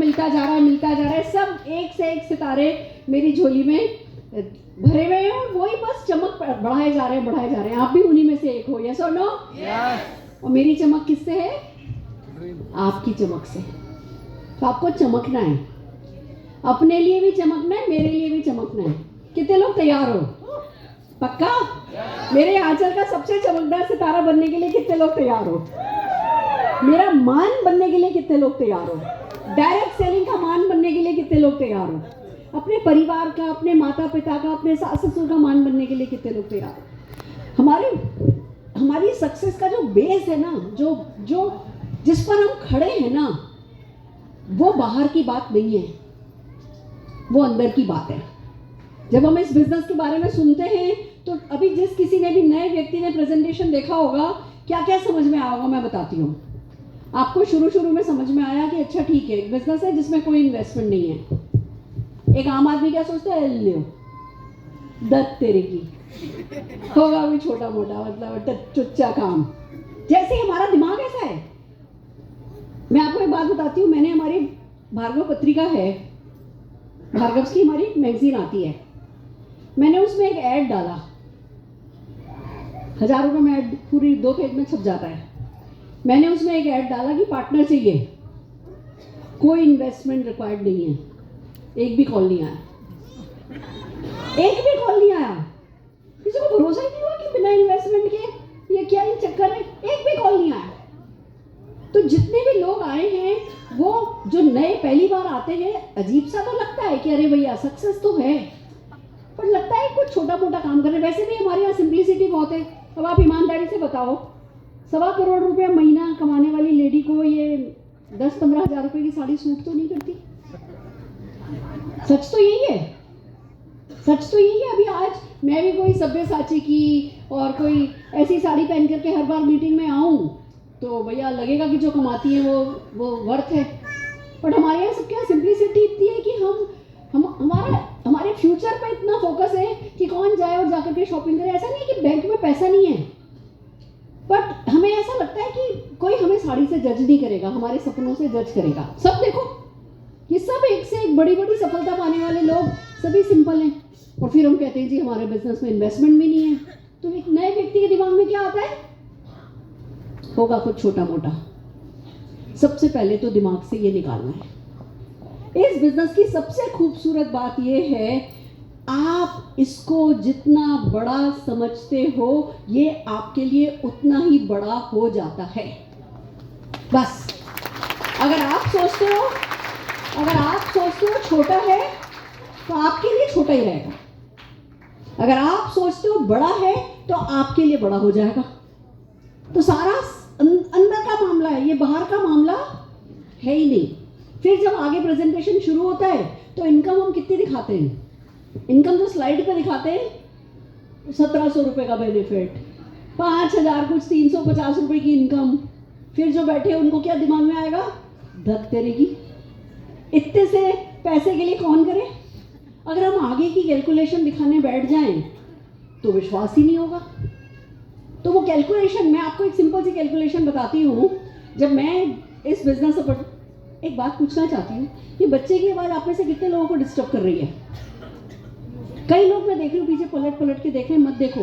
मिलता जा रहा है। सब एक से एक सितारे मेरी झोली में भरे हुए हैं और वही बस चमक बढ़ाए जा रहे हैं। आप भी उन्हीं में से एक हो, यस और नो? और मेरी चमक किससे है? आपकी चमक से। तो आपको चमकना है, अपने लिए भी चमकना है, मेरे लिए भी चमकना है। कितने लोग तैयार हो? पक्का? मेरे आंचल का सबसे चमकदार सितारा बनने के लिए कितने लोग तैयार हो? मेरा मान बनने के लिए कितने लोग तैयार हो? डायरेक्ट सेलिंग का मान बनने के लिए कितने लोग तैयार हो? अपने परिवार का, अपने माता पिता का, अपने सास ससुर का मान बनने के लिए कितने लोग तैयार हो? हमारी सक्सेस का जो बेस है ना, जो जिस पर हम खड़े हैं ना, वो बाहर की बात नहीं है, वो अंदर की बात है। जब हम इस बिजनेस के बारे में सुनते हैं तो अभी जिस किसी ने भी नए व्यक्ति ने प्रेजेंटेशन देखा होगा, क्या क्या समझ में आया होगा मैं बताती हूँ। आपको शुरू में समझ में आया कि अच्छा ठीक है, एक बिजनेस है जिसमें कोई इन्वेस्टमेंट नहीं है। एक आम आदमी क्या सोचता है? लियो दत्त तेरे की, होगा भी छोटा मोटा, मतलब चुच्चा काम। जैसे हमारा दिमाग ऐसा है। मैं आपको एक बात बताती हूँ, मैंने हमारी भार्गव पत्रिका है, भार्गव की हमारी मैगजीन आती है, मैंने उसमें एक ऐड डाला, 1000 रुपये में ऐड पूरी 2 पेज में छप जाता है। मैंने उसमें एक ऐड डाला कि पार्टनर चाहिए, कोई इन्वेस्टमेंट रिक्वायर्ड नहीं है। एक भी कॉल नहीं आया, किसी को भरोसा ही नहीं हुआ कि बिना इन्वेस्टमेंट के ये क्या ही चक्कर है। एक भी कॉल नहीं आया। तो जितने भी लोग आए हैं, वो जो नए पहली बार आते हैं, अजीब सा तो लगता है कि अरे भैया सक्सेस तो है, पर लगता है कुछ छोटा मोटा काम कर रहे हैं। वैसे भी हमारे यहाँ सिंप्लिसिटी बहुत है। अब आप ईमानदारी से बताओ, 1.25 करोड़ रुपया महीना कमाने वाली लेडी को ये 10-15 हज़ार रुपये की साड़ी सूट तो नहीं करती। सच तो यही है। अभी आज मैं भी कोई सब्यसाची की और कोई ऐसी साड़ी पहन करके हर बार मीटिंग में आऊँ तो भैया लगेगा कि जो कमाती है वो वर्थ है। बट हमारे यहाँ सब क्या सिंप्लिसिटी इतनी है कि हमारे फ्यूचर पे इतना फोकस है कि कौन जाए और जाकर के शॉपिंग करे। ऐसा नहीं है कि बैंक में पैसा नहीं है, बट हमें ऐसा लगता है कि कोई हमें साड़ी से जज नहीं करेगा, हमारे सपनों से जज करेगा। सब देखो, ये सब एक से एक बड़ी बड़ी सफलता पाने वाले लोग सभी सिंपल हैं। और फिर हम कहते हैं जी हमारे बिजनेस में इन्वेस्टमेंट भी नहीं है। तो एक नए व्यक्ति के दिमाग में क्या आता है? होगा कुछ छोटा मोटा। सबसे पहले तो दिमाग से ये निकालना है। इस बिजनेस की सबसे खूबसूरत बात ये है, आप इसको जितना बड़ा समझते हो, ये आपके लिए उतना ही बड़ा हो जाता है। बस अगर आप सोचते हो छोटा है तो आपके लिए छोटा ही रहेगा। अगर आप सोचते हो बड़ा है तो आपके लिए बड़ा हो जाएगा। तो सारा अंदर का मामला है, ये बाहर का मामला है ही नहीं। फिर जब आगे प्रेजेंटेशन शुरू होता है तो इनकम हम कितनी दिखाते हैं? इनकम जो स्लाइड पे दिखाते हैं, 1700 रुपये का बेनिफिट, 5000 कुछ 350 रुपये की इनकम। फिर जो बैठे उनको क्या दिमाग में आएगा? धत करेगी, इतने से पैसे के लिए कौन करे? अगर हम आगे की कैलकुलेशन दिखाने बैठ जाएं तो विश्वास ही नहीं होगा। तो वो कैलकुलेशन, मैं आपको एक सिंपल सी कैलकुलेशन बताती हूँ। जब मैं इस बिजनेस पर एक बात पूछना चाहती हूँ, ये बच्चे की आवाज़ आप में से कितने लोगों को डिस्टर्ब कर रही है? कई लोग मैं देख रही हूँ पीछे पलट के देख रहे हैं। मत देखो,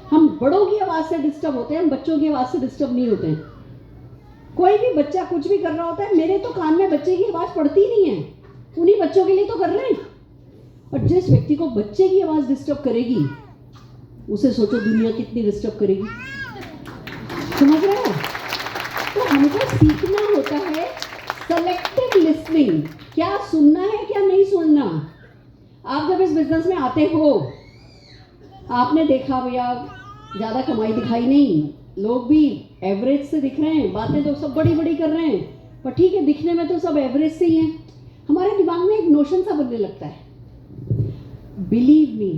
हम बड़ों की आवाज़ से डिस्टर्ब होते हैं, हम बच्चों की आवाज़ से डिस्टर्ब नहीं होते हैं। कोई भी बच्चा कुछ भी कर रहा होता है, मेरे तो कान में बच्चे की आवाज़ पड़ती ही नहीं है, उन्हीं बच्चों के लिए तो कर रहे हैं। और जिस व्यक्ति को बच्चे की आवाज़ डिस्टर्ब करेगी, उसे सोचो दुनिया कितनी डिस्टर्ब करेगी। समझ रहे हो? तो हमको सीखना होता है सेलेक्टिव लिसनिंग, क्या सुनना है क्या नहीं सुनना। आप जब इस बिजनेस में आते हो, आपने देखा भैया ज़्यादा कमाई दिखाई नहीं, लोग भी एवरेज से दिख रहे हैं, बातें तो सब बड़ी बड़ी कर रहे हैं, पर ठीक है दिखने में तो सब एवरेज से ही हैं। हमारे दिमाग में एक नोशन सा बनने लगता है। बिलीव मी,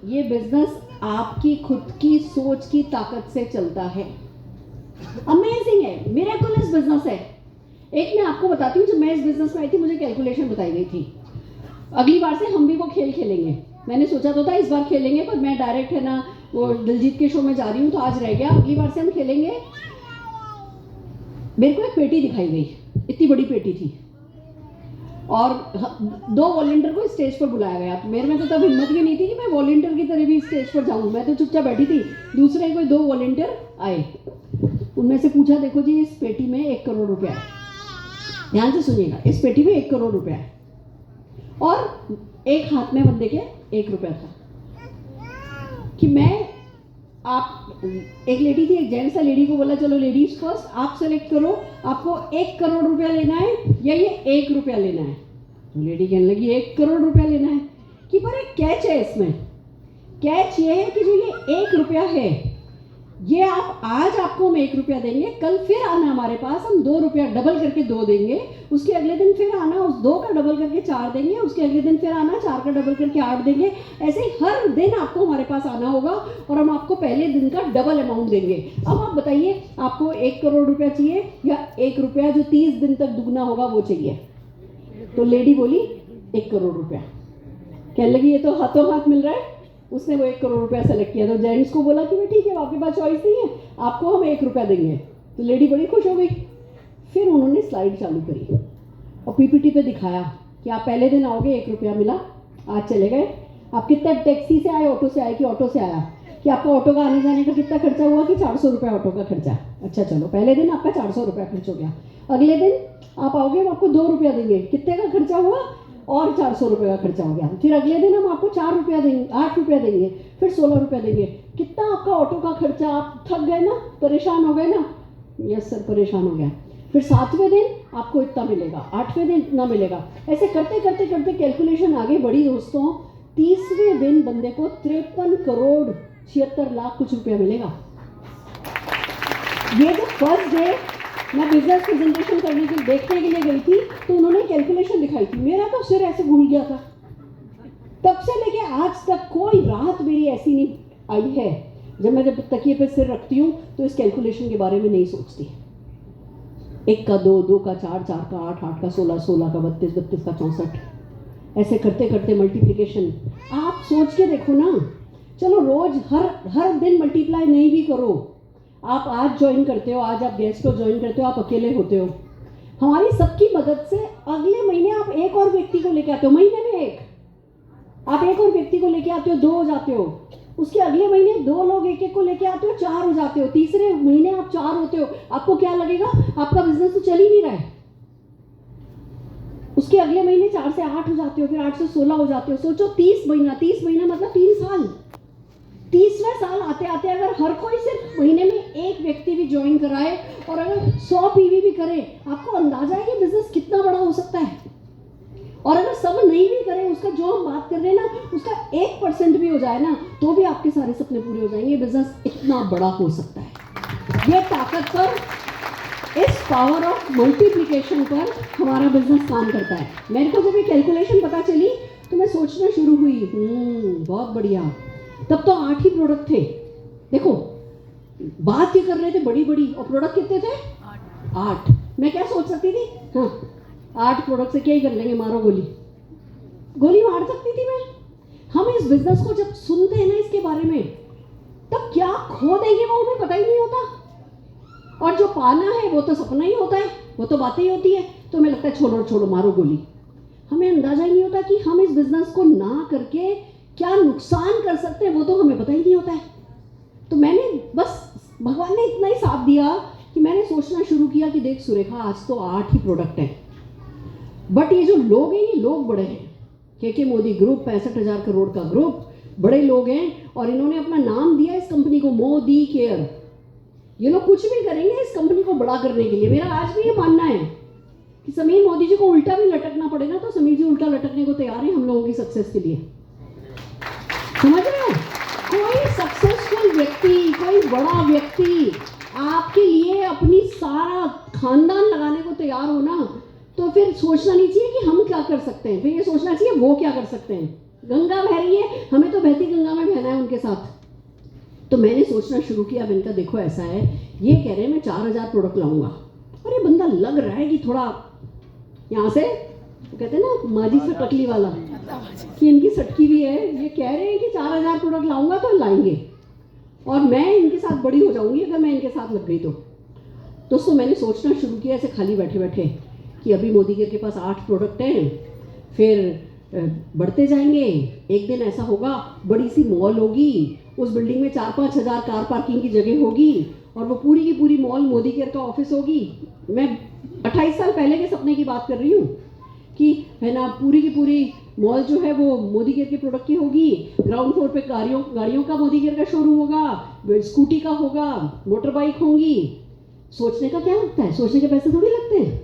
ये बिजनेस आपकी खुद की सोच की ताकत से चलता है। अमेजिंग है, मिरेकलस बिजनेस है। एक मैं आपको बताती हूँ, जब मैं इस बिजनेस में आई थी मुझे कैलकुलेशन बताई गई थी, अगली बार से हम भी वो खेल खेलेंगे। मैंने सोचा तो था इस बार खेलेंगे, पर मैं डायरेक्ट है ना वो दिलजीत के शो में जा रही हूँ तो आज रह गया। अगली बार से हम खेलेंगे। मेरे को एक पेटी दिखाई गई, इतनी बड़ी पेटी थी। और 2 वॉलंटियर को स्टेज पर बुलाया गया। तो मेरे में तो तब हिम्मत भी नहीं थी कि मैं वॉलंटियर की तरह भी स्टेज पर जाऊँ, मैं तो चुपचाप बैठी थी। दूसरे कोई 2 वॉलंटियर आए, उनमें से पूछा, देखो जी इस पेटी में 1 करोड़ रुपया है, ध्यान से सुनिएगा, इस पेटी में 1 करोड़ रुपया है। और एक हाथ में बंदे के 1 रुपया था कि मैं, आप, एक लेडी थी, एक जेंट्स था, लेडी को बोला चलो लेडीज फर्स्ट, आप सेलेक्ट करो आपको 1 करोड़ रुपया लेना है या ये 1 रुपया लेना है। तो लेडी कहने लगी 1 करोड़ रुपया लेना है। कि पर एक कैच है इसमें, कैच ये है कि जो ये 1 रुपया है, ये आप आज आपको हम 1 रुपया देंगे, कल फिर आना हमारे पास, हम 2 रुपया डबल करके 2 देंगे, उसके अगले दिन फिर आना, उस 2 का डबल करके 4 देंगे, उसके अगले दिन फिर आना, 4 का डबल करके 8 देंगे। ऐसे ही हर दिन आपको हमारे पास आना होगा और हम आपको पहले दिन का डबल अमाउंट देंगे। अब आप बताइए आपको 1 करोड़ रुपया चाहिए या 1 रुपया जो 30 दिन तक दुगना होगा वो चाहिए? तो लेडी बोली 1 करोड़ रुपया। कहने लगी ये तो हाथों हाथ मिल रहा है। उसने वो 1 करोड़ रुपया सेलेक्ट किया। तो जेंट्स को बोला कि भाई ठीक है, आपके पास चॉइस नहीं है, आपको हम 1 रुपया देंगे। तो लेडी बड़ी खुश हो गई। फिर उन्होंने स्लाइड चालू करी और पीपीटी पे दिखाया कि आप पहले दिन आओगे 1 रुपया मिला, आज चले गए, आप कितने टैक्सी से आए, ऑटो से आए कि ऑटो से आया, कि आपका ऑटो का आने जाने का कितना खर्चा हुआ कि 400 रुपया ऑटो का खर्चा। अच्छा चलो, पहले दिन आपका 400 रुपया खर्च हो गया। अगले दिन आप आओगे, हम आपको 2 रुपया देंगे, कितने का खर्चा हुआ और 400 रुपये का खर्चा हो गया। फिर अगले दिन हम आपको 4 रुपया देंगे, 8 रुपया देंगे, फिर 16 रुपया देंगे। कितना आपका ऑटो का खर्चा? आप थक गए ना, परेशान हो गए ना? यस सर, परेशान हो गया। फिर 7वें दिन आपको इतना मिलेगा, 8वें दिन इतना मिलेगा। ऐसे करते करते करते कैलकुलेशन आगे बढ़ी दोस्तों। 30वें दिन बंदे को 53 करोड़ 76 लाख कुछ रुपया मिलेगा। ये जो फर्स्ट डे मैं बिजनेस प्रेजेंटेशन करने के देखने के लिए गई थी, तो उन्होंने कैलकुलेशन दिखाई थी, मेरा तो सिर ऐसे घूम गया था। तब से लेके आज तक कोई रात मेरी ऐसी नहीं आई है जब तकिए पे सिर रखती हूँ तो इस कैलकुलेशन के बारे में नहीं सोचती। 1 का 2, 2 का 4, 4 का 8, 8 का 16, 16 का 32, 32 का 64, ऐसे करते करते मल्टीप्लिकेशन। आप सोच के देखो ना, चलो रोज हर दिन मल्टीप्लाई नहीं भी करो, आप आज ज्वाइन करते हो, आज आप गेस्ट को ज्वाइन करते हो, आप अकेले होते हो, हमारी सबकी मदद से अगले महीने आप एक और व्यक्ति को लेके आते हो, महीने में आप एक और व्यक्ति को लेके आते हो, 2 हो जाते हो। उसके अगले महीने 2 लोग एक एक को लेके आते हो, 4 हो जाते हो। तीसरे महीने आप 4 होते हो। आपको क्या लगेगा? आपका बिजनेस तो चल ही नहीं रहा है। उसके अगले महीने 4 से 8 हो जाते हो, फिर 8 से 16 हो जाते हो। सोचो 30 महीना मतलब 3 साल। 30वें साल आते आते अगर हर कोई सिर्फ महीने में एक व्यक्ति भी ज्वाइन कराए और अगर 100 पीवी भी करे, आपको अंदाजा है कि बिजनेस कितना बड़ा हो सकता है। और अगर सब नहीं भी करें, उसका जो हम बात कर रहे हैं ना, उसका 1% भी हो जाए ना, तो भी आपके सारे सपने पूरे हो जाएंगे। बिजनेस इतना बड़ा हो सकता है। ये ताकत पर, इस पावर ऑफ मल्टीप्लिकेशन पर हमारा बिजनेस काम करता है। मेरे को जब ये कैलकुलेशन पता चली तो मैं सोचना शुरू हुई, बहुत बढ़िया। तब तो 8 ही प्रोडक्ट थे। देखो, बात ये कर रहे थे बड़ी बड़ी, और प्रोडक्ट कितने थे? 8। मैं क्या सोच सकती थी? हाँ, 8 प्रोडक्ट से क्या ही कर लेंगे, मारो गोली मार सकती थी मैं। हम इस बिजनेस को जब सुनते हैं ना इसके बारे में, तब क्या खो देंगे वो हमें पता ही नहीं होता। और जो पाना है वो तो सपना ही होता है, वो तो बातें ही होती है। तो हमें लगता है छोड़ो मारो गोली। हमें अंदाजा ही नहीं होता कि हम इस बिजनेस को ना करके क्या नुकसान कर सकते हैं, वो तो हमें पता ही नहीं होता है। तो मैंने बस, भगवान ने इतना ही साथ दिया कि मैंने सोचना शुरू किया कि देख सुरेखा, आज तो 8 ही प्रोडक्ट हैं, बट ये जो लोग हैं, ये लोग बड़े हैं। के मोदी ग्रुप 65,000 करोड़ का ग्रुप, बड़े लोग हैं, और इन्होंने अपना नाम दिया इस कंपनी को, मोदी केयर। ये लोग कुछ भी करेंगे इस कंपनी को बड़ा करने के लिए। मेरा आज भी ये मानना है कि समीर मोदी जी को उल्टा भी लटकना पड़े ना, तो समीर जी उल्टा लटकने को तैयार हैं हम लोगों की सक्सेस के लिए। समझ रहे हो? कोई सक्सेसफुल व्यक्ति, कोई बड़ा व्यक्ति आपके लिए अपनी सारा खानदान लगाने को तैयार हो ना, तो फिर सोचना नहीं चाहिए कि हम क्या कर सकते हैं, फिर ये सोचना चाहिए वो क्या कर सकते हैं। गंगा बह रही है, हमें तो बहती गंगा में बहना है उनके साथ। तो मैंने सोचना शुरू किया, अब इनका देखो ऐसा है, ये कह रहे हैं मैं 4000 प्रोडक्ट लाऊंगा, और ये बंदा लग रहा है कि थोड़ा यहाँ से, तो कहते हैं ना माजी सटकली वाला, कि इनकी सटकी भी है। ये कह रहे हैं कि 4000 प्रोडक्ट लाऊंगा तो लाएंगे, और मैं इनके साथ बड़ी हो जाऊंगी अगर मैं इनके साथ लग गई तो। दोस्तों मैंने सोचना शुरू किया ऐसे खाली बैठे बैठे कि अभी मोदी केयर के पास 8 प्रोडक्ट हैं, फिर बढ़ते जाएंगे। एक दिन ऐसा होगा बड़ी सी मॉल होगी, उस बिल्डिंग में 4-5 हज़ार कार पार्किंग की जगह होगी और वो पूरी की पूरी मॉल मोदी केयर का ऑफिस होगी। मैं 28 साल पहले के सपने की बात कर रही हूँ कि है ना, पूरी की पूरी मॉल जो है वो मोदी केयर के प्रोडक्ट की होगी। ग्राउंड फ्लोर पे गाड़ियों का मोदी केयर का शोरूम होगा, स्कूटी का होगा, मोटर बाइक होंगी। सोचने का क्या लगता है, सोचने के पैसे थोड़ी लगते हैं।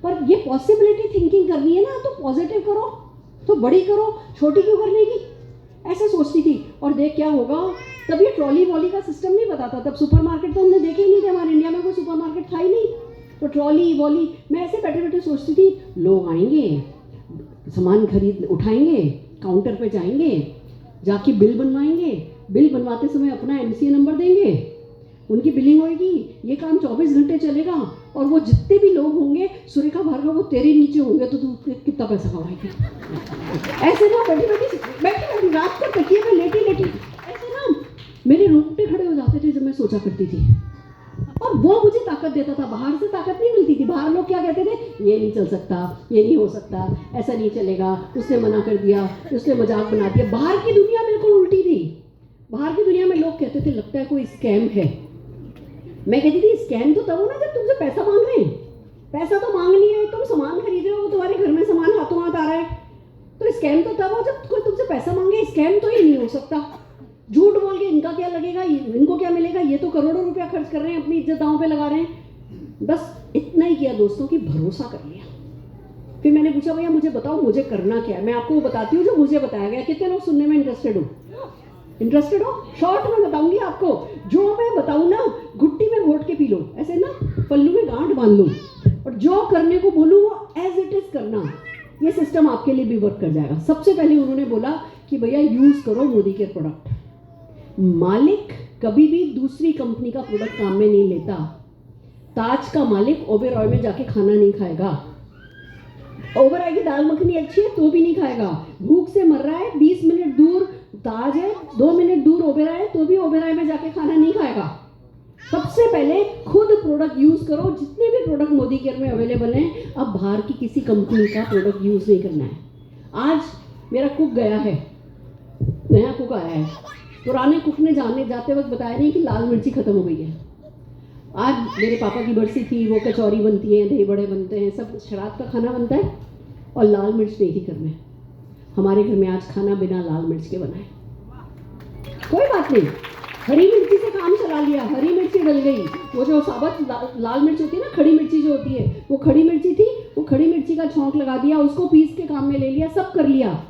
पर ये पॉसिबिलिटी थिंकिंग करनी है ना, तो पॉजिटिव करो, तो बड़ी करो, छोटी क्यों करने की, ऐसे सोचती थी। और देख क्या होगा, तब ये ट्रॉली वॉली का सिस्टम नहीं पता था, तब सुपरमार्केट तो हमने देखे ही नहीं थे, हमारे इंडिया में कोई सुपरमार्केट था ही नहीं। तो ट्रॉली वॉली, मैं ऐसे बैठे बैठे सोचती थी, लोग आएंगे, सामान खरीद उठाएंगे, काउंटर पे जाएंगे, जाके बिल बनवाएंगे, बिल बनवाते समय अपना MCA नंबर देंगे, उनकी बिलिंग होगी, ये काम 24 घंटे चलेगा और वो जितने भी लोग होंगे, सुरेखा भार्गव वो तेरे नीचे होंगे, तो तू कितना पैसा कमाएगी। ऐसे ना बैठी रात को तकिए में लेटी ऐसे ना मेरे रोंगटे खड़े हो जाते थे जब मैं सोचा करती थी। और वो मुझे ताकत देता था, बाहर से ताकत नहीं मिलती थी। बाहर लोग क्या कहते थे, ये नहीं चल सकता, ये नहीं हो सकता, ऐसा नहीं चलेगा, उसने मना कर दिया, उसने मजाक बना दिया। बाहर की दुनिया बिल्कुल उल्टी थी। बाहर की दुनिया में लोग कहते थे लगता है कोई स्कैम है। मैं कहती थी स्कैम तो तब हो ना जब तुमसे पैसा मांग रहे हैं। पैसा तो मांग नहीं रहे, तुम सामान खरीद रहे हो, तुम्हारे घर में सामान हाथों हाथ आ रहा है। तो स्कैम तो तब हो जब कोई तुमसे पैसा मांगे। स्कैम तो ये नहीं हो सकता। झूठ बोल के इनका क्या लगेगा, इनको क्या मिलेगा, ये तो करोड़ों रुपया खर्च कर रहे हैं, अपनी इज्जत दांव पे लगा रहे हैं। बस इतना ही किया दोस्तों कि भरोसा कर लिया। फिर मैंने पूछा भैया मुझे बताओ मुझे करना क्या है। मैं आपको वो बताती हूँ जो मुझे बताया गया। कितने लोग सुनने में इंटरेस्टेड हो? शॉर्ट में बताऊंगी आपको। जो मैं बताऊँ ना, घुट्टी में घोट के पी लो, ऐसे ना पल्लू में गांठ बांध लो, और जो करने को बोलूँ वो एज इट इज करना। ये सिस्टम आपके लिए भी वर्क कर जाएगा। सबसे पहले उन्होंने बोला कि भैया यूज करो मोदी केयर प्रोडक्ट। मालिक कभी भी दूसरी कंपनी का प्रोडक्ट काम में नहीं लेता। ताज का मालिक ओबेरॉय में जाके खाना नहीं खाएगा। ओबेरॉय की दाल मखनी अच्छी है तो भी नहीं खाएगा। भूख से मर रहा है, 20 मिनट दूर ताज है, 2 मिनट दूर ओबेरॉय है, तो भी ओबेरॉय में जाके खाना नहीं खाएगा। सबसे पहले खुद प्रोडक्ट यूज करो। जितने भी प्रोडक्ट मोदी केयर में अवेलेबल हैं, अब बाहर की किसी कंपनी का प्रोडक्ट यूज नहीं करना है। आज मेरा कुक गया है, नया कुक आया है। पुराने कुक ने जाते वक्त बताया नहीं कि लाल मिर्ची खत्म हो गई है। आज मेरे पापा की बरसी थी, वो कचौरी बनती है, दही बड़े बनते हैं, सब शराब का खाना बनता है और लाल मिर्च नहीं थी घर में। हमारे घर में आज खाना बिना लाल मिर्च के बना है। कोई बात नहीं, हरी मिर्ची से काम चला लिया। हरी मिर्ची डल गई, वो जो साबुत लाल मिर्च होती है ना, खड़ी मिर्ची जो होती है, वो खड़ी मिर्ची थी, वो खड़ी मिर्ची का छौंक लगा दिया, उसको पीस के काम में ले लिया, सब कर लिया।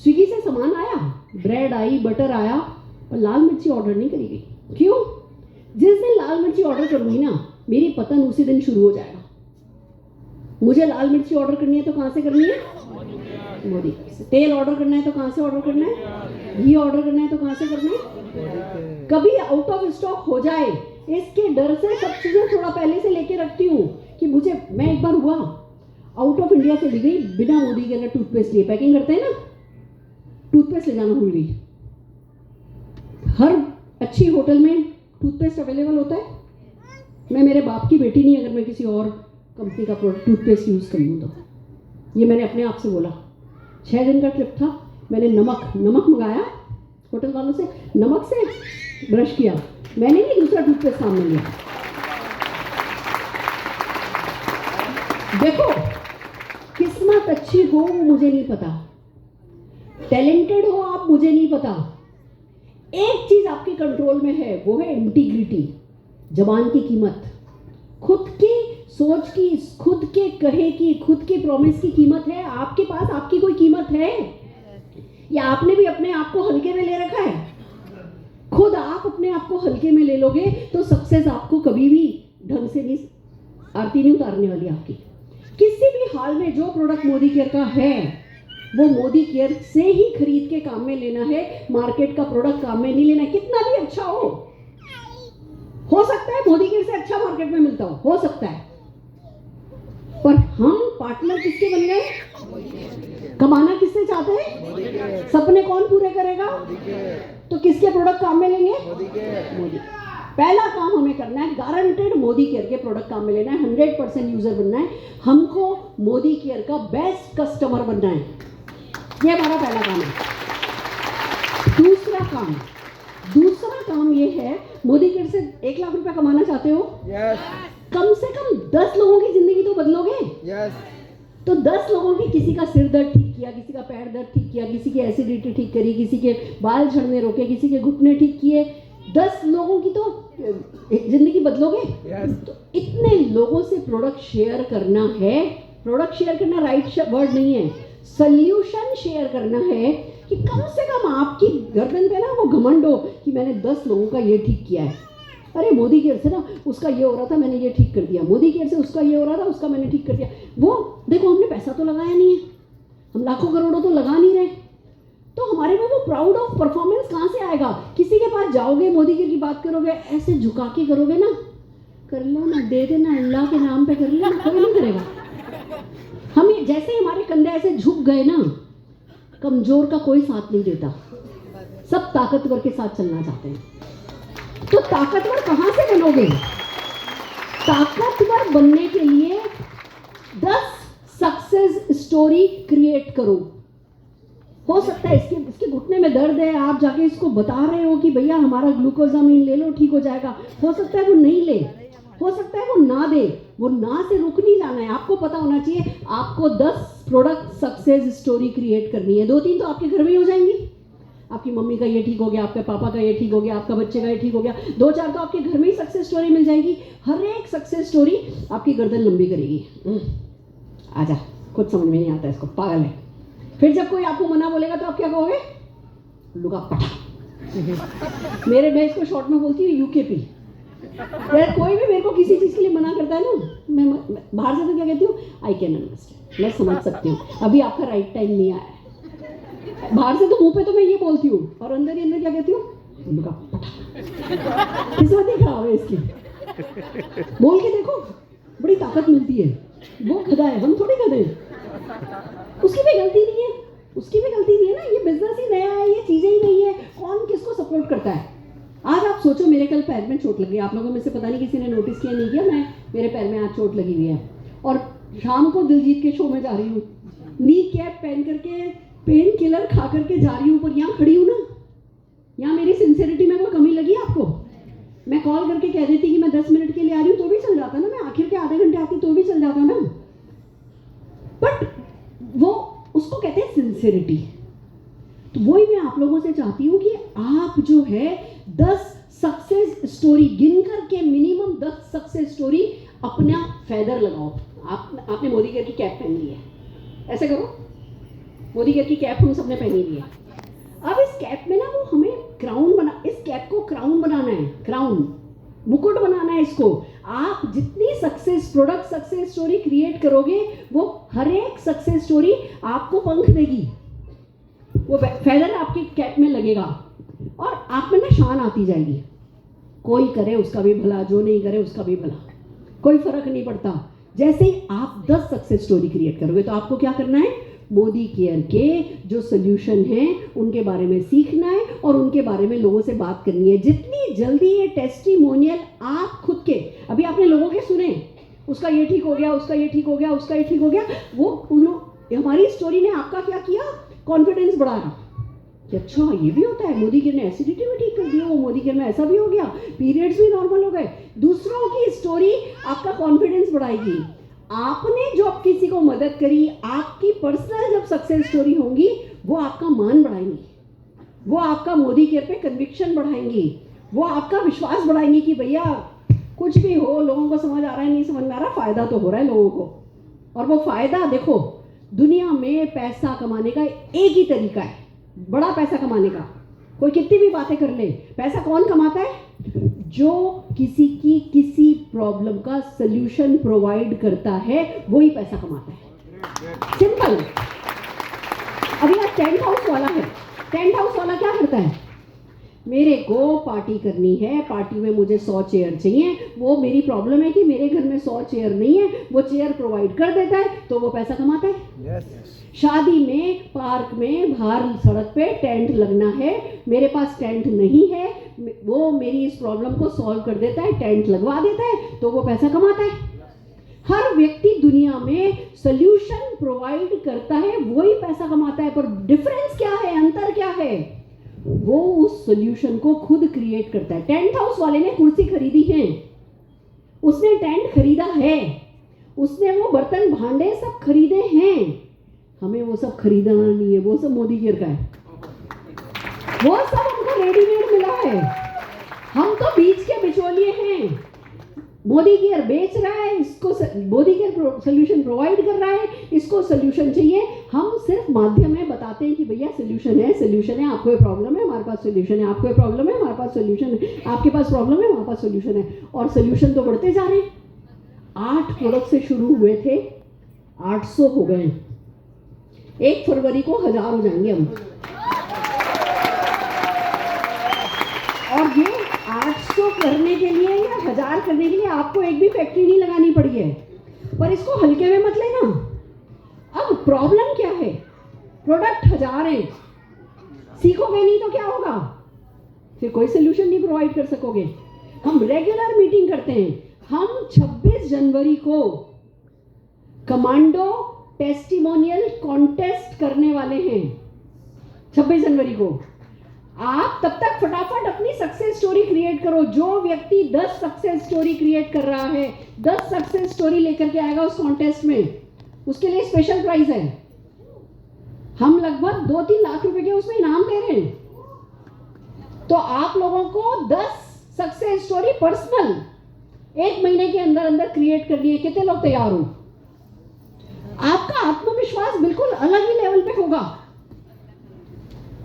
स्विगी से सामान आया, ब्रेड आई, बटर आया, और लाल मिर्ची ऑर्डर नहीं करी गई। क्यों? जिस दिन लाल मिर्ची ऑर्डर करूंगी ना, मेरी पतन उसी दिन शुरू हो जाएगा। मुझे लाल मिर्ची ऑर्डर करनी है तो कहाँ से करनी है? मोदी से। तेल ऑर्डर करना है तो कहाँ से ऑर्डर करना है? घी ऑर्डर करना है तो कहाँ से करना है? कभी आउट ऑफ स्टॉक हो जाए इसके डर से सब चीजें थोड़ा पहले से लेके रखती हूँ कि मुझे, मैं एक बार हुआ आउट ऑफ इंडिया चली गई बिना मोदी के अगर टूथपेस्ट लिए, पैकिंग करते हैं ना, टूथपेस्ट ले जाना भूल गई। हर अच्छी होटल में टूथपेस्ट अवेलेबल होता है। मैं मेरे बाप की बेटी नहीं अगर मैं किसी और कंपनी का टूथपेस्ट यूज़ कर लूँ तो। ये मैंने अपने आप से बोला। 6 दिन का ट्रिप था, मैंने नमक मंगाया होटल वालों से, नमक से ब्रश किया। मैंने नहीं दूसरा टूथपेस्ट सामने लिया। देखो, किस्मत अच्छी हो वो मुझे नहीं पता, टैलेंटेड हो आप मुझे नहीं पता। एक चीज आपके कंट्रोल में है, वो है इंटीग्रिटी, जबान की कीमत, खुद की सोच की, खुद के कहे की, खुद के प्रॉमिस की कीमत है। आपके पास आपकी कोई कीमत है या आपने भी अपने आप को हल्के में ले रखा है? खुद आप अपने आप को हल्के में ले लोगे तो सक्सेस आपको कभी भी ढंग से नहीं, आरती नहीं उतारने वाली आपकी। किसी भी हाल में जो प्रोडक्ट मोदी केयर का है वो मोदी केयर से ही खरीद के काम में लेना है, मार्केट का प्रोडक्ट काम में नहीं लेना है। कितना भी अच्छा हो सकता है मोदी केयर से अच्छा मार्केट में मिलता हो सकता है, पर हम पार्टनर किसके बन गए? कमाना किससे चाहते हैं? सपने कौन पूरे करेगा? तो किसके प्रोडक्ट काम में लेंगे? मोदी। पहला काम हमें करना है, गारंटेड मोदी केयर के प्रोडक्ट काम में लेना है, 100% यूजर बनना है, हमको मोदी केयर का बेस्ट कस्टमर बनना है। ये हमारा पहला काम है। दूसरा काम ये है, मोदी केयर से 1 लाख रुपया कमाना चाहते हो? यस। कम से कम 10 लोगों की जिंदगी तो बदलोगे। यस। तो 10 लोगों की, किसी का सिर दर्द ठीक किया, किसी का पैर दर्द ठीक किया, किसी की एसिडिटी ठीक करी, किसी के बाल झड़ने रोके, किसी के घुटने ठीक किए, 10 लोगों की तो जिंदगी बदलोगे। तो इतने लोगों से प्रोडक्ट शेयर करना है। प्रोडक्ट शेयर करना राइट वर्ड नहीं है, सॉल्यूशन शेयर करना है कि कम से कम आपकी गर्दन पे ना वो घमंड हो कि मैंने 10 लोगों का ये ठीक किया है। अरे मोदी केयर से ना उसका ये हो रहा था, मैंने ये ठीक कर दिया। मोदी केयर से उसका ये हो रहा था, उसका मैंने ठीक कर दिया। वो देखो, हमने पैसा तो लगाया नहीं है, हम लाखों करोड़ों तो लगा नहीं रहे, तो हमारे में वो प्राउड ऑफ परफॉर्मेंस कहाँ से आएगा? किसी के पास जाओगे, मोदी केयर की बात करोगे, ऐसे झुका के करोगे ना, कर लो ना, दे देना, अल्लाह के नाम पे कर लो ना, कोई नहीं करेगा। हम जैसे ही हमारे कंधे ऐसे झुक गए ना, कमजोर का कोई साथ नहीं देता, सब ताकतवर के साथ चलना चाहते हैं। तो ताकतवर कहाँ से बनोगे? ताकतवर बनने के लिए 10 सक्सेस स्टोरी क्रिएट करो। हो सकता है इसके घुटने में दर्द है, आप जाके इसको बता रहे हो कि भैया हमारा ग्लूकोजामिन ले लो, ठीक हो जाएगा। हो सकता है वो नहीं ले, हो सकता है वो ना दे। वो ना से रुक नहीं जाना है, आपको पता होना चाहिए आपको 10 प्रोडक्ट सक्सेस स्टोरी क्रिएट करनी है। 2-3 तो आपके घर में ही हो जाएंगी। आपकी मम्मी का ये ठीक हो गया, आपके पापा का ये ठीक हो गया, आपका बच्चे का ये ठीक हो गया। 2-4 तो आपके घर में ही सक्सेस स्टोरी मिल जाएगी। हर एक सक्सेस स्टोरी आपकी गर्दन लंबी करेगी। आजा, कुछ समझ में नहीं आता इसको, पागल है। फिर जब कोई आपको मना बोलेगा तो आप क्या कहोगे? लुका पटा। मैं इसको शॉर्ट में बोलती हूँ यूकेपी। यार कोई भी मेरे को किसी चीज़ के लिए मना करता है ना, मैं बाहर से तो क्या कहती हूँ, आई कैन अंडरस्टैंड, मैं समझ सकती हूँ, अभी आपका राइट टाइम नहीं आया है। बाहर से तो मुंह पे तो मैं ये बोलती हूँ, और अंदर ही अंदर क्या कहती हूँ, लुका पटा। किस्मत ही खराब है इसकी। बोल के देखो, बड़ी ताकत मिलती है। वो गधा है, हम थोड़ी गधे हैं। उसकी भी गलती नहीं है, उसकी भी गलती नहीं है ना। ये बिजनेस ही नया है, ये चीजें ही नहीं है, कौन किसको सपोर्ट करता है। आज आप सोचो, मेरे कल पैर में चोट लगी। आप लोगों में से पता नहीं किसी ने नोटिस किया नहीं किया, मेरे पैर में आज चोट लगी हुई है, और शाम को दिलजीत के शो में जा रही हूँ, नी कैप पहन करके, पेन किलर खा करके जा रही हूँ, पर यहाँ खड़ी हूँ ना, यहाँ मेरी सिंसियरिटी में कोई कमी लगी आपको? मैं कॉल करके कह देती कि मैं 10 मिनट के लिए आ रही हूँ तो भी चल जाता ना, मैं आखिर के आधे घंटे आती तो भी चल जाता ना। बट वो उसको कहते हैं सिंसियरिटी। तो वही मैं आप लोगों से चाहती हूँ कि आप जो है 10 सक्सेस स्टोरी गिन करके, मिनिमम 10 सक्सेस स्टोरी अपना फेदर लगाओ। आपने मोदी केयर की कैप पहन ली है, ऐसे करो, मोदी केयर की कैप हम सबने पहनी ली है। अब इस कैप में ना वो हमें क्राउन बना, इस कैप को क्राउन बनाना है, क्राउन, मुकुट बनाना है इसको। आप जितनी success product success story create करोगे, वो हर एक सक्सेस स्टोरी आपको पंख देगी, वो फेदर आपकी कैप में लगेगा, और आप में ना शान आती जाएगी। कोई करे उसका भी भला, जो नहीं करे उसका भी भला, कोई फर्क नहीं पड़ता। जैसे ही आप 10 सक्सेस स्टोरी क्रिएट करोगे, तो आपको क्या करना है, मोदी केयर के जो सोल्यूशन हैं उनके बारे में सीखना है, और उनके बारे में लोगों से बात करनी है। जितनी जल्दी ये टेस्टिमोनियल आप खुद के, अभी आपने लोगों के सुने, उसका ये ठीक हो गया, उसका ये ठीक हो गया, उसका ये ठीक हो गया, वो हमारी स्टोरी ने आपका क्या किया, कॉन्फिडेंस बढ़ाया कि अच्छा ये भी होता है, मोदी केयर ने एसिडिटी भी ठीक कर दिया, वो मोदी केयर में ऐसा भी हो गया, पीरियड्स भी नॉर्मल हो गए। दूसरों की स्टोरी आपका कॉन्फिडेंस बढ़ाएगी। आपने जो किसी को मदद करी, आपकी पर्सनल जब सक्सेस स्टोरी होंगी, वो आपका मान बढ़ाएंगी, वो आपका मोदी केयर पे कन्विक्शन बढ़ाएंगी, वो आपका विश्वास बढ़ाएंगी कि भैया कुछ भी हो, लोगों को समझ आ रहा है, नहीं समझ में आ रहा, फायदा तो हो रहा है लोगों को। और वो फायदा देखो, दुनिया में पैसा कमाने का एक ही तरीका है, बड़ा पैसा कमाने का। कोई कितनी भी बातें कर ले, पैसा कौन कमाता है, जो किसी की किसी प्रॉब्लम का सल्यूशन प्रोवाइड करता है, वही पैसा कमाता है। सिंपल। अभी आज टेंट हाउस वाला है, टेंट हाउस वाला क्या करता है, मेरे को पार्टी करनी है, पार्टी में मुझे 100 चेयर चाहिए, वो मेरी प्रॉब्लम है कि मेरे घर में 100 चेयर नहीं है, वो चेयर प्रोवाइड कर देता है, तो वो पैसा कमाता है। शादी में, पार्क में, बाहर सड़क पे टेंट लगना है, मेरे पास टेंट नहीं है, वो मेरी इस प्रॉब्लम को सॉल्व कर देता है, टेंट लगवा देता है, तो वो पैसा कमाता है। हर व्यक्ति दुनिया में सोल्यूशन प्रोवाइड करता है, वही पैसा कमाता है। पर डिफरेंस क्या है, अंतर क्या है? वो उस सोल्यूशन को खुद क्रिएट करता है। टेंट हाउस वाले ने कुर्सी खरीदी है, उसने टेंट खरीदा है, उसने वो बर्तन भांडे सब खरीदे हैं। हमें वो सब खरीदना नहीं है, वो सब मोदी केयर का है, वो सब हमको रेडीमेड मिला है। हम तो बीच के बिचौलिए हैं। मोदी केयर बेच रहा है, इसको मोदी केयर सोल्यूशन प्रोवाइड कर रहा है, इसको सोल्यूशन चाहिए। हम सिर्फ माध्यम में बताते हैं कि भैया सोल्यूशन है, सोल्यूशन है, आपको ये प्रॉब्लम है, हमारे पास सोल्यूशन है, आपको ये प्रॉब्लम है, हमारे पास सोल्यूशन है, आपके पास प्रॉब्लम है, हमारे पास सोल्यूशन है। और सोल्यूशन तो बढ़ते जा रहे हैं। 8 प्रोडक्ट से शुरू हुए थे, 800 हो गए। 1 फरवरी को 1000 हो जाएंगे हम। और ये 800 करने के लिए या 1000 करने के लिए आपको एक भी फैक्ट्री नहीं लगानी पड़ी है। पर इसको हल्के में मत लेना। अब प्रॉब्लम क्या है? प्रोडक्ट 1000 हैं, सीखोगे नहीं तो क्या होगा? फिर कोई सोल्यूशन नहीं प्रोवाइड कर सकोगे। हम रेगुलर मीटिंग करते हैं। हम 26 जनवरी को कमांडो टेस्टिमोनियल कॉन्टेस्ट करने वाले हैं। 26 जनवरी को आप तब तक फटाफट अपनी सक्सेस स्टोरी क्रिएट करो। जो व्यक्ति 10 सक्सेस स्टोरी क्रिएट कर रहा है, 10 सक्सेस स्टोरी लेकर के आएगा उस कॉन्टेस्ट में, उसके लिए स्पेशल प्राइज है। हम लगभग 2-3 लाख रुपए के उसमें इनाम दे रहे हैं। तो आप लोगों को 10 सक्सेस स्टोरी पर्सनल 1 महीने के अंदर अंदर क्रिएट करनी है। कितने लोग तैयार हो? आपका आत्मविश्वास बिल्कुल अलग ही लेवल पे होगा।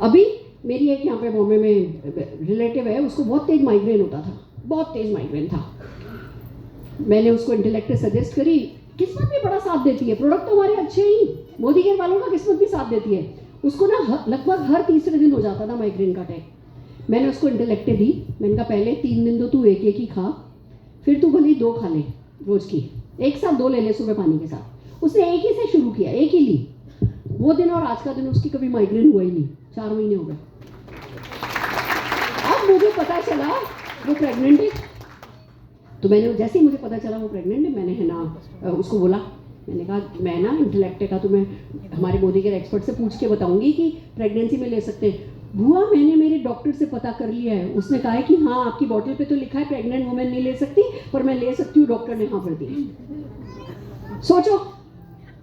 अभी मेरी एक यहाँ पे बॉम्बे में रिलेटिव है, उसको बहुत तेज माइग्रेन होता था, बहुत तेज माइग्रेन था। मैंने उसको इंटेलेक्ट सजेस्ट करी। किस्मत भी बड़ा साथ देती है, प्रोडक्ट तो हमारे अच्छे ही, मोदी केयर वालों का किस्मत भी साथ देती है। उसको ना लगभग हर तीसरे दिन हो जाता था माइग्रेन का अटैक। मैंने उसको इंटेलेक्ट दी। मैंने कहा पहले 3 दिन तो तू एक ही खा, फिर तू भले 2 खा ले रोज की, एक साथ 2 ले ले सुबह पानी के साथ। उसने एक ही से शुरू किया, एक ही ली। वो दिन और आज का दिन उसकी कभी माइग्रेन हुआ ही नहीं। 4 महीने हो गए। अब मुझे पता चला वो प्रेग्नेंट है। तो मैंने जैसे ही मुझे पता चला वो प्रेग्नेंट है, मैंने है ना उसको बोला, मैंने कहा मैं ना इंटेलेक्ट का तुम्हें हमारे मोदी केयर एक्सपर्ट से पूछ के बताऊंगी कि प्रेगनेंसी में ले सकते हैं। बुआ मैंने मेरे डॉक्टर से पता कर लिया है, उसने कहा है कि हाँ आपकी बॉटल पे तो लिखा है प्रेग्नेंट वुमेन नहीं ले सकती, पर मैं ले सकती हूँ, डॉक्टर ने हाँ कर दी। सोचो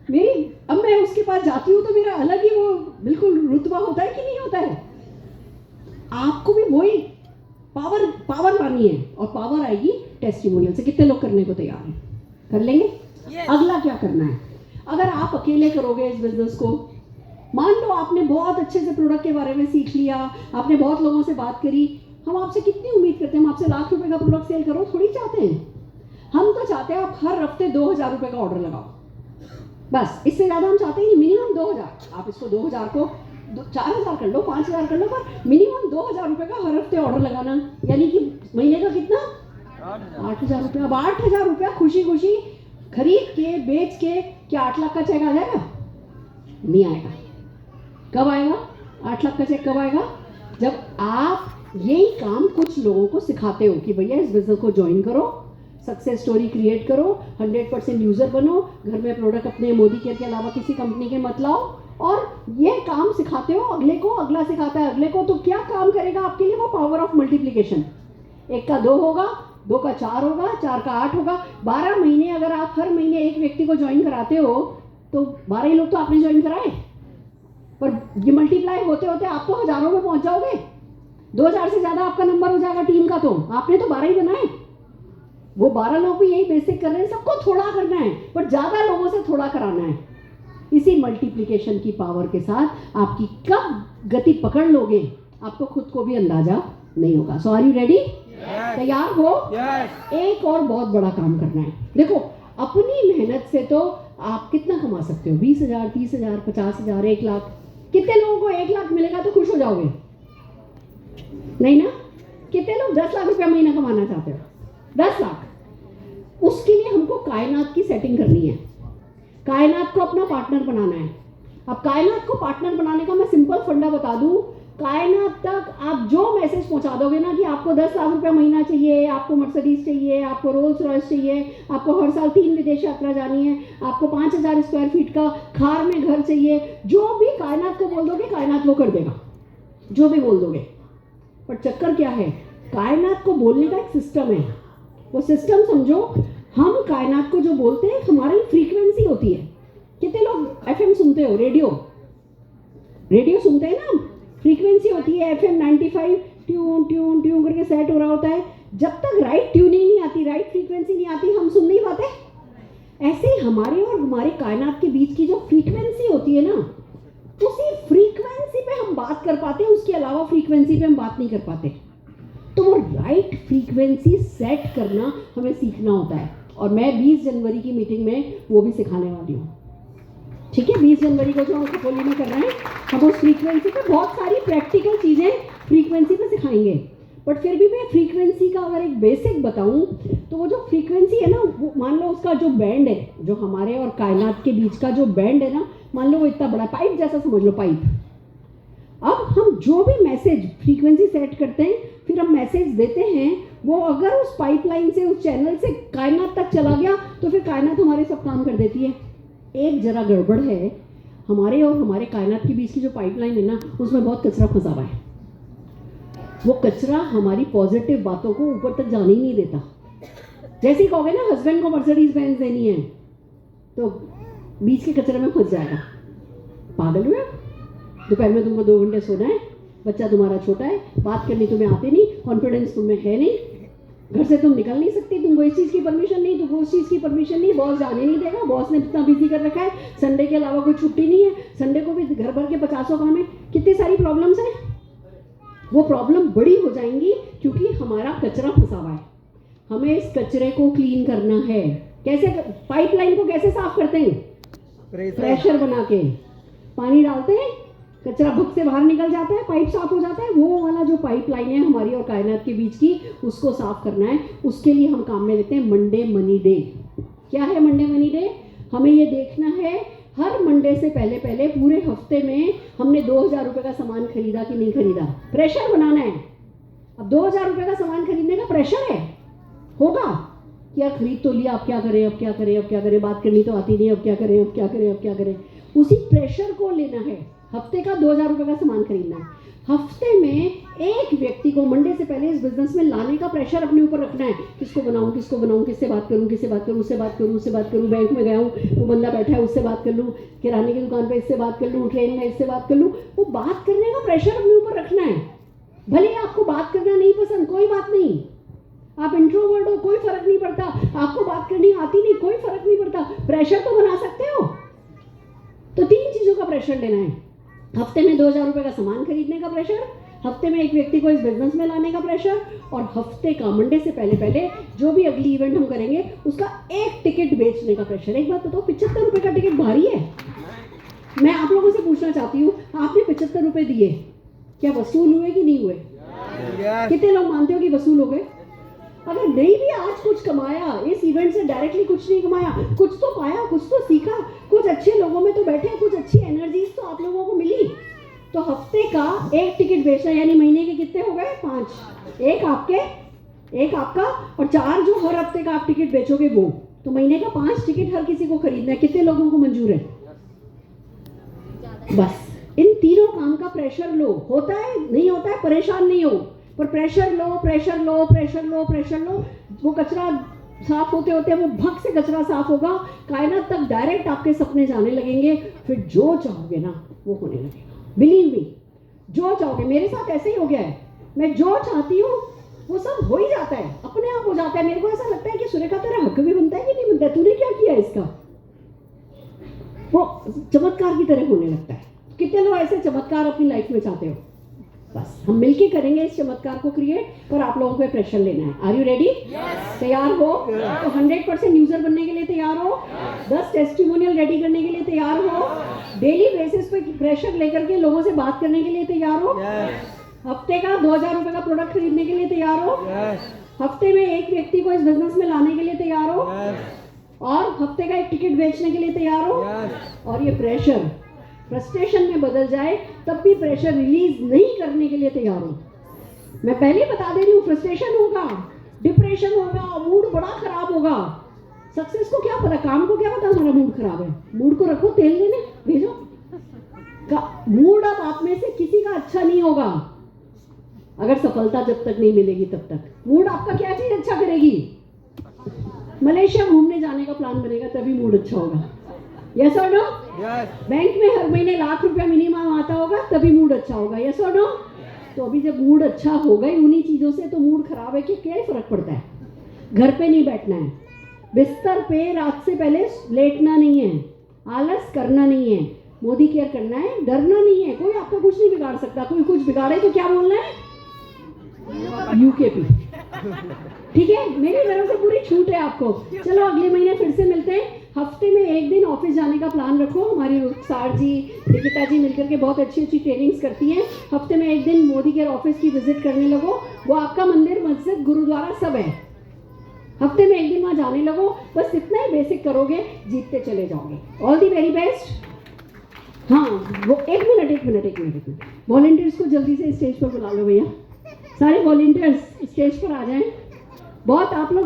मेरी, अब मैं उसके पास जाती हूँ तो मेरा अलग ही वो बिल्कुल रुतबा होता है कि नहीं होता है? आपको भी वही पावर लानी है, और पावर आएगी टेस्टिमोनियल से। कितने लोग करने को तैयार हैं? कर लेंगे? अगला क्या करना है? अगर आप अकेले करोगे इस बिजनेस को, मान लो आपने बहुत अच्छे से प्रोडक्ट के बारे में सीख लिया, आपने बहुत लोगों से बात करी, हम आपसे कितनी उम्मीद करते हैं? हम आपसे लाख रुपए का प्रोडक्ट सेल करो थोड़ी चाहते हैं। हम तो चाहते हैं आप हर हफ्ते 2000 रुपए का ऑर्डर लगाओ, बस। इससे ज़्यादा हम चाहते हैं मिनिमम 2000। आप इसको 2000 को 4000 कर लो, 5000 कर लो, पर मिनिमम 2000 रुपए का हर हफ्ते ऑर्डर लगाना, यानी कि महीने का कितना? 8000 रुपया। अब 8000 रुपया खुशी खुशी खरीद के बेच के क्या 8 लाख का चेक आ जाएगा? नहीं आएगा। कब आएगा 8 लाख का चेक? कब आएगा? जब आप यही काम कुछ लोगों को सिखाते हो कि भैया इस बिजनेस को ज्वाइन करो, सक्सेस स्टोरी क्रिएट करो, 100% यूजर बनो, घर में प्रोडक्ट अपने मोदी केयर के अलावा किसी कंपनी के मत लाओ, और ये काम सिखाते हो अगले को, अगला सिखाता है अगले को। तो क्या काम करेगा आपके लिए? वो पावर ऑफ मल्टीप्लिकेशन। 1 का 2 होगा, 2 का 4 होगा, 4 का 8 होगा। 12 महीने अगर आप हर महीने एक व्यक्ति को ज्वाइन कराते हो तो 12 ही लोग तो आपने ज्वाइन कराए, पर ये मल्टीप्लाई होते होते आप तो हजारों में पहुंच जाओगे। 2000 से ज्यादा आपका नंबर हो जाएगा टीम का। तो आपने तो 12 ही बनाए, वो 12 लोग भी यही बेसिक कर रहे हैं। सबको थोड़ा करना है, पर ज्यादा लोगों से थोड़ा कराना है। इसी मल्टीप्लिकेशन की पावर के साथ आपकी कब गति पकड़ लोगे आपको खुद को भी अंदाजा नहीं होगा। सो आर यू रेडी? तैयार हो? एक और बहुत बड़ा काम करना है। देखो अपनी मेहनत से तो आप कितना कमा सकते हो? 20,000, 30,000, 50,000, 1 लाख। कितने लोगों को 1 लाख मिलेगा तो खुश हो जाओगे? नहीं ना? कितने लोग 10 लाख रुपया महीना कमाना चाहते हो? 10 लाख। उसके लिए हमको कायनात की सेटिंग करनी है, कायनात को अपना पार्टनर बनाना है। अब कायनात को पार्टनर बनाने का मैं सिंपल फंडा बता दूं, कायनात तक आप जो मैसेज पहुंचा दोगे ना कि आपको 10 लाख रुपया महीना चाहिए, आपको मर्सिडीज चाहिए, आपको रोल्स रॉयस चाहिए, आपको हर साल 3 विदेश यात्रा जानी है, आपको 5000 स्क्वायर फीट का खार में घर चाहिए, जो भी कायनात को बोल दोगे कायनात वो कर देगा, जो भी बोल दोगे। पर चक्कर क्या है, कायनात को बोलने का एक सिस्टम है। वो सिस्टम समझो, हम कायनात को जो बोलते हैं हमारी फ्रीक्वेंसी होती है। कितने लोग एफएम सुनते हो, रेडियो सुनते हैं ना, फ्रीक्वेंसी होती है एफएम 95, ट्यून ट्यून ट्यून करके सेट हो रहा होता है। जब तक राइट ट्यूनिंग नहीं आती, राइट फ्रीक्वेंसी नहीं आती, हम सुन नहीं पाते। ऐसे हमारे और हमारे कायनात के बीच की जो फ्रीक्वेंसी होती है ना, उसी फ्रीक्वेंसी पे हम बात कर पाते हैं, उसके अलावा फ्रीक्वेंसी पे हम बात नहीं कर पाते। तो वो राइट फ्रीक्वेंसी सेट करना हमें सीखना होता है, और मैं 20 जनवरी की मीटिंग में वो भी सिखाने वाली हूँ। ठीक है, 20 जनवरी को जो हम खपोली में कर रहे हैं, हम उस फ्रीक्वेंसी पे बहुत सारी प्रैक्टिकल चीज़ें फ्रीक्वेंसी पे सिखाएंगे। बट फिर भी मैं फ्रीक्वेंसी का अगर एक बेसिक बताऊं, तो वो जो फ्रीक्वेंसी है ना, वो मान लो उसका जो बैंड है, जो हमारे और कायनात के बीच का जो बैंड है ना, मान लो वो इतना बड़ा पाइप जैसा समझ लो, पाइप। अब हम जो भी मैसेज फ्रीक्वेंसी सेट करते हैं, फिर हम मैसेज देते हैं, वो अगर उस पाइपलाइन से, उस चैनल से कायनात तक चला गया, तो फिर कायनात हमारे सब काम कर देती है। एक जरा गड़बड़ है, हमारे और हमारे कायनात के बीच की जो पाइपलाइन है ना, उसमें बहुत कचरा फंसा हुआ है। वो कचरा हमारी पॉजिटिव बातों को ऊपर तक जाने ही नहीं देता। जैसे ही कहोगे ना हस्बैंड को मर्सिडीज बेंज देनी है, तो बीच के कचरे में फंस जाएगा। पागल हुए, दोपहर में तुमको 2 घंटे सोना है, बच्चा तुम्हारा छोटा है, बात करनी तुम्हें आती नहीं, कॉन्फिडेंस तुम्हें है नहीं, घर से तुम निकल नहीं सकती, तुमको इस चीज़ की परमिशन नहीं, तुमको उस चीज़ की परमिशन नहीं, बॉस जाने नहीं देगा, बॉस ने इतना बिजी कर रखा है, संडे के अलावा कोई छुट्टी नहीं है, संडे को भी घर भर के 50 काम है, कितनी सारी प्रॉब्लम्स हैं। वो प्रॉब्लम बड़ी हो जाएंगी क्योंकि हमारा कचरा फंसा हुआ है। हमें इस कचरे को क्लीन करना है। कैसे? पाइपलाइन को कैसे साफ करते हैं? प्रेशर बना के पानी डालते हैं, कचरा भुक से बाहर निकल जाता है, पाइप साफ हो जाता है। वो वाला जो पाइपलाइन है हमारी और कायनात के बीच की, उसको साफ करना है। उसके लिए हम काम में लेते हैं मंडे मनी डे। क्या है मंडे मनी डे? हमें ये देखना है हर मंडे से पहले पहले पूरे हफ्ते में हमने 2000 रुपये का सामान खरीदा कि नहीं खरीदा। प्रेशर बनाना है। अब 2000 रुपये का सामान खरीदने का प्रेशर है, होगा कि यार खरीद तो लिया, अब क्या करें, अब क्या करें, अब क्या करें, बात करनी तो आती नहीं, अब क्या करें, अब क्या करें, अब क्या करें। उसी प्रेशर को लेना है। हफ्ते का 2000 रुपये का सामान खरीदना है। हफ्ते में एक व्यक्ति को मंडे से पहले इस बिजनेस में लाने का प्रेशर अपने ऊपर रखना है। किसको बनाऊं, किसको बनाऊं, किससे बात करूं, किससे बात करूं, उससे बात करूं, उससे बात करूं, बैंक में गया हूं, वो बंदा बैठा है, उससे बात कर लूं, किराने की दुकान पे इससे बात कर लूं, ट्रेन में इससे बात कर लूं। वो बात करने का प्रेशर अपने ऊपर रखना है। भले आपको बात करना नहीं पसंद, कोई बात नहीं, आप इंट्रोवर्ट हो, कोई फर्क नहीं पड़ता। आपको बात करनी आती नहीं, कोई फर्क नहीं पड़ता, प्रेशर तो बना सकते हो। तो 3 चीजों का प्रेशर लेना है। हफ्ते में 2000 रुपये का सामान खरीदने का प्रेशर, हफ्ते में एक व्यक्ति को इस बिजनेस में लाने का प्रेशर, और हफ्ते का मंडे से पहले पहले जो भी अगली इवेंट हम करेंगे उसका एक टिकट बेचने का प्रेशर। एक बात बताओ, 75 रुपये का टिकट भारी है। मैं आप लोगों से पूछना चाहती हूँ, आपने 75 रुपये दिए, क्या वसूल हुए कि नहीं हुए? कितने लोग मानते हो कि वसूल हो गए? अगर नहीं भी आज कुछ कमाया इस इवेंट से, डायरेक्टली कुछ नहीं कमाया, कुछ तो पाया, कुछ तो सीखा, कुछ अच्छे लोगों में तो बैठे, कुछ अच्छी एनर्जीज तो आप लोगों को मिली। तो हफ्ते का एक टिकट बेचना, यानी महीने के कितने हो गए? 5। एक आपके, एक आपका, और 4 जो हर हफ्ते का आप टिकट बेचोगे वो। तो महीने का 5 टिकट हर किसी को खरीदना है। कितने लोगों को मंजूर है? बस इन तीनों काम का प्रेशर लो। होता है नहीं होता है, परेशान नहीं हो, पर pressure low, pressure low, pressure low, pressure low. वो कचरा साफ होते होते वो भग से कचरा साफ होगा, कायनात तक डायरेक्ट आपके सपने जाने लगेंगे। फिर जो चाहोगे ना वो होने लगेगा। बिलीव मी, जो चाहोगे। मेरे साथ ऐसे ही हो गया है। मैं जो चाहती हूँ वो सब हो ही जाता है, अपने आप हो जाता है। मेरे को ऐसा लगता है कि सुरेखा तेरा हक भी बनता है कि नहीं बनता, तूने क्या किया इसका। वो चमत्कार की तरह होने लगता है। कितने लोग ऐसे चमत्कार अपनी लाइफ में चाहते हो? बस हम मिलके करेंगे इस चमत्कार को क्रिएट, पर आप लोगों को प्रेशर लेना है। Are you ready? तैयार हो? तो 100% यूजर बनने के लिए तैयार हो? 10 टेस्टिमोनियल रेडी करने के लिए तैयार हो? डेली बेसिस पे प्रेशर लेकर के लोगों से बात करने के लिए तैयार हो? हफ्ते का 2000 रुपये का प्रोडक्ट खरीदने के लिए तैयार हो? हफ्ते में एक व्यक्ति को इस बिजनेस में लाने के लिए तैयार हो? और हफ्ते का एक टिकट बेचने के लिए तैयार हो? और ये प्रेशर फ्रस्ट्रेशन में बदल जाए तब भी प्रेशर रिलीज नहीं करने के लिए तैयार हो। मैं पहले बता दे रही हूँ, फ्रस्ट्रेशन होगा, डिप्रेशन होगा, मूड बड़ा खराब होगा। सक्सेस को क्या पता, काम को क्या पता हमारा मूड खराब है। मूड को रखो, तेल लेने भेजो। मूड अब आप में से किसी का अच्छा नहीं होगा अगर सफलता जब तक नहीं मिलेगी तब तक। मूड आपका क्या चीज अच्छा करेगी? मलेशिया घूमने जाने का प्लान बनेगा तभी मूड अच्छा होगा। यस और नो? बैंक में हर महीने लाख रुपया मिनिमम आता होगा तभी मूड अच्छा होगा। यस और नो? तो अभी जब मूड अच्छा होगा ही उन्हीं चीजों से, तो मूड खराब है कि क्या फर्क पड़ता है? घर पे नहीं बैठना है, बिस्तर पे रात से पहले लेटना नहीं है, आलस करना नहीं है, मोदी केयर करना है, डरना नहीं है। कोई आपका कुछ नहीं बिगाड़ सकता। कोई कुछ बिगाड़े तो क्या बोलना है? यूकेपी। ठीक है, मेरी तरफ से पूरी छूट है आपको। चलो अगले महीने फिर से मिलते हैं। हफ्ते में एक दिन ऑफिस जाने का प्लान रखो। हमारी रुखसार जी, निकिता जी मिलकर के बहुत अच्छी अच्छी ट्रेनिंग्स करती हैं। हफ्ते में एक दिन मोदी केयर ऑफिस की विजिट करने लगो। वो आपका मंदिर, मस्जिद, गुरुद्वारा सब है। हफ्ते में एक दिन वहाँ जाने लगो। बस इतना ही बेसिक करोगे, जीतते चले जाओगे। All the very best. हाँ, वो एक मिनट वॉलंटियर्स को जल्दी से स्टेज पर बुला लो भैया। सारे वॉलंटियर्स स्टेज पर आ जाएं। बहुत आप लोग